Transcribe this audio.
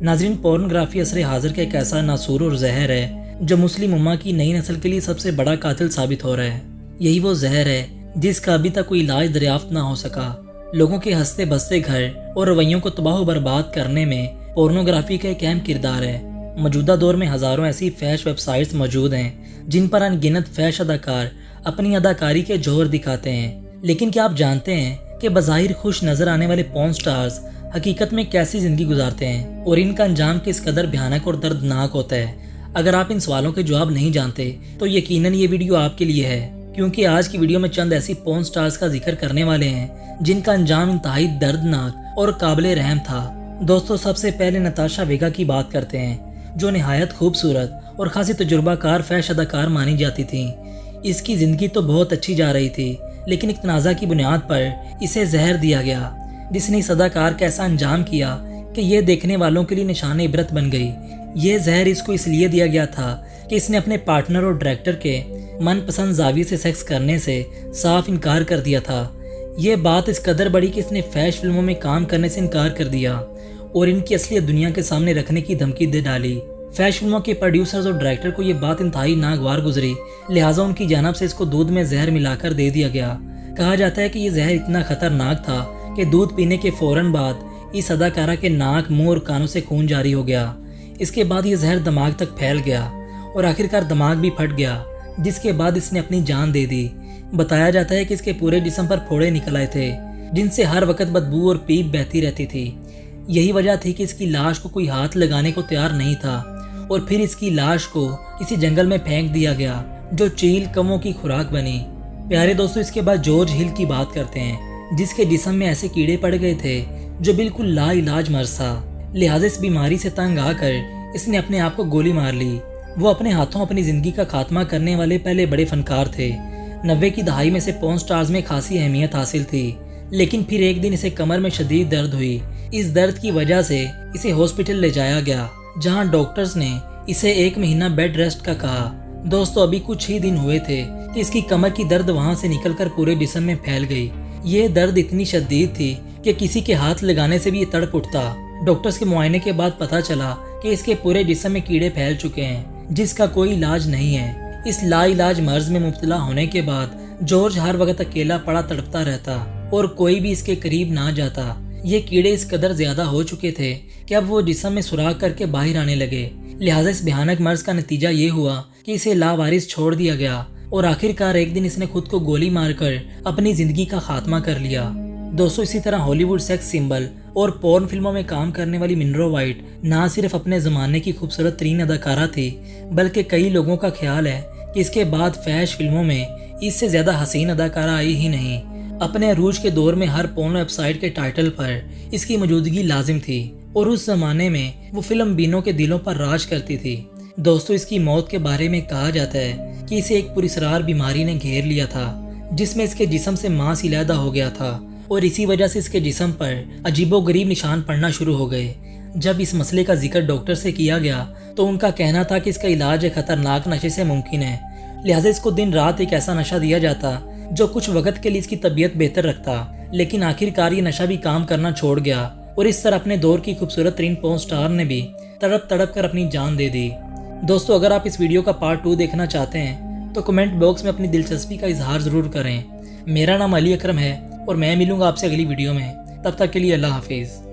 नाज़रीन, पोर्नोग्राफी असर हाजिर का एक ऐसा नासूर और जहर है जो मुस्लिम उम्मा की नई नस्ल के लिए सबसे बड़ा कातिल साबित हो रहा है। यही वो जहर है जिसका अभी तक कोई इलाज दरियाफ्त ना हो सका। लोगों के हंसते बसते घर और रवैयों को तबाह बर्बाद करने में पोर्नोग्राफी का एक अहम किरदार है। मौजूदा दौर में हज़ारों ऐसी फैश वेबसाइट्स मौजूद हैं जिन पर अनगिनत फैश अदाकार अपनी अदाकारी के जौहर दिखाते हैं। लेकिन क्या आप जानते हैं कि बज़ाहिर खुश नजर आने वाले पॉर्न स्टार्स हकीकत में कैसी जिंदगी गुजारते हैं और इनका अंजाम किस कदर भयानक और दर्दनाक होता है? अगर आप इन सवालों के जवाब नहीं जानते तो यकीनन ये वीडियो आपके लिए है, क्योंकि आज की वीडियो में चंद ऐसी पॉर्न स्टार्स का जिक्र करने वाले हैं जिनका अंजाम इंतहाई दर्दनाक और काबिले रहम था। दोस्तों, सबसे पहले नताशा वेगा की बात करते हैं, जो निहायत खूबसूरत और खासी तजुर्बाकार फैश अदाकार मानी जाती थी। इसकी ज़िंदगी तो बहुत अच्छी जा रही थी, लेकिन एक तनाज़ा की बुनियाद पर इसे जहर दिया गया, जिसने इस अदाकार का ऐसा अंजाम किया कि यह देखने वालों के लिए निशान इबरत बन गई। यह जहर इसको इसलिए दिया गया था कि इसने अपने पार्टनर और डायरेक्टर के मनपसंद जाविये से सेक्स करने से साफ इनकार कर दिया था। यह बात इस कदर बड़ी कि इसने फैश फिल्मों में काम करने से इनकार कर दिया और इनकी असलियत दुनिया के सामने रखने की धमकी दे डाली। फैश फिल्मों के प्रोड्यूसर्स और डायरेक्टर को यह बात इंतहाई नागवार गुजरी, लिहाजा उनकी जानिब से इसको दूध में जहर मिलाकर दे दिया गया। कहा जाता है कि यह जहर इतना खतरनाक था कि दूध पीने के फौरन बाद इस अदाकारा के नाक, मुंह और कानों से खून जारी हो गया। इसके बाद ये जहर दिमाग तक फैल गया और आखिरकार दिमाग भी फट गया, जिसके बाद इसने अपनी जान दे दी। बताया जाता है कि इसके पूरे जिस्म पर फोड़े निकल आए थे, जिनसे हर वक्त बदबू और पीप बहती रहती थी। यही वजह थी कि इसकी लाश को कोई हाथ लगाने को तैयार नहीं था और फिर इसकी लाश को किसी जंगल में फेंक दिया गया, जो चील कौवों की खुराक बनी। प्यारे दोस्तों, इसके बाद जॉर्ज हिल की बात करते हैं, जिसके जिस्म में ऐसे कीड़े पड़ गए थे जो बिल्कुल लाइलाज मर्ज था। लिहाजा इस बीमारी से तंग आकर इसने अपने आप को गोली मार ली। वो अपने हाथों अपनी जिंदगी का खात्मा करने वाले पहले बड़े फनकार थे। 90 की दहाई में से पॉर्न स्टार्स में खासी अहमियत हासिल थी, लेकिन फिर एक दिन इसे कमर में शदीद दर्द हुई। इस दर्द की वजह से इसे हॉस्पिटल ले जाया गया, जहाँ डॉक्टर्स ने इसे 1 महीना बेड रेस्ट का कहा। दोस्तों, अभी कुछ ही दिन हुए थे कि इसकी कमर की दर्द वहाँ से निकलकर पूरे जिस्म में फैल गई। ये दर्द इतनी शदीद थी कि किसी के हाथ लगाने से भी ये तड़प उठता। डॉक्टर्स के मुआयने के बाद पता चला कि इसके पूरे जिस्म में कीड़े फैल चुके हैं, जिसका कोई इलाज नहीं है। इस लाइलाज मर्ज में मुब्तला होने के बाद जॉर्ज हर वक्त अकेला पड़ा तड़पता रहता और कोई भी इसके करीब ना जाता। ये कीड़े इस कदर ज्यादा हो चुके थे कि अब वो जिस्म में सुराख करके बाहर आने लगे। लिहाजा इस भयानक मर्ज का नतीजा ये हुआ कि इसे लावारिस छोड़ दिया गया और आखिरकार एक दिन इसने खुद को गोली मारकर अपनी जिंदगी का खात्मा कर लिया। दोस्तों, इसी तरह हॉलीवुड सेक्स सिंबल और पोर्न फिल्मों में काम करने वाली मिनरो वाइट ना सिर्फ अपने ज़माने की खूबसूरत तरीन अदाकारा थी, बल्कि कई लोगों का ख्याल है कि इसके बाद फैश फिल्मों में इससे ज़्यादा हसीन अदाकारा आई ही नहीं। अपने अरूज के दौर में हर पोर्न वेबसाइट के टाइटल पर इसकी मौजूदगी लाजिम थी और उस जमाने में वो फिल्म बीनों के दिलों पर राज करती थी। दोस्तों, इसकी मौत के बारे में कहा जाता है कि इसे एक पुरस्रार बीमारी ने घेर लिया था, जिसमें इसके जिस्म से मांस इलादा हो गया था और इसी वजह से इसके जिस्म पर अजीबोगरीब निशान पड़ना शुरू हो गए। जब इस मसले का जिक्र डॉक्टर से किया गया तो उनका कहना था कि इसका इलाज एक खतरनाक नशे से मुमकिन है। लिहाजा इसको दिन रात एक ऐसा नशा दिया जाता जो कुछ वक्त के लिए इसकी तबीयत बेहतर रखता, लेकिन आखिरकार ये नशा भी काम करना छोड़ गया और इस तरह अपने दौर की खूबसूरत तरीन पॉर्न स्टार ने भी तड़प तड़प कर अपनी जान दे दी। दोस्तों, अगर आप इस वीडियो का पार्ट 2 देखना चाहते हैं तो कमेंट बॉक्स में अपनी दिलचस्पी का इजहार ज़रूर करें। मेरा नाम अली अकरम है और मैं मिलूंगा आपसे अगली वीडियो में। तब तक के लिए अल्लाह हाफिज़।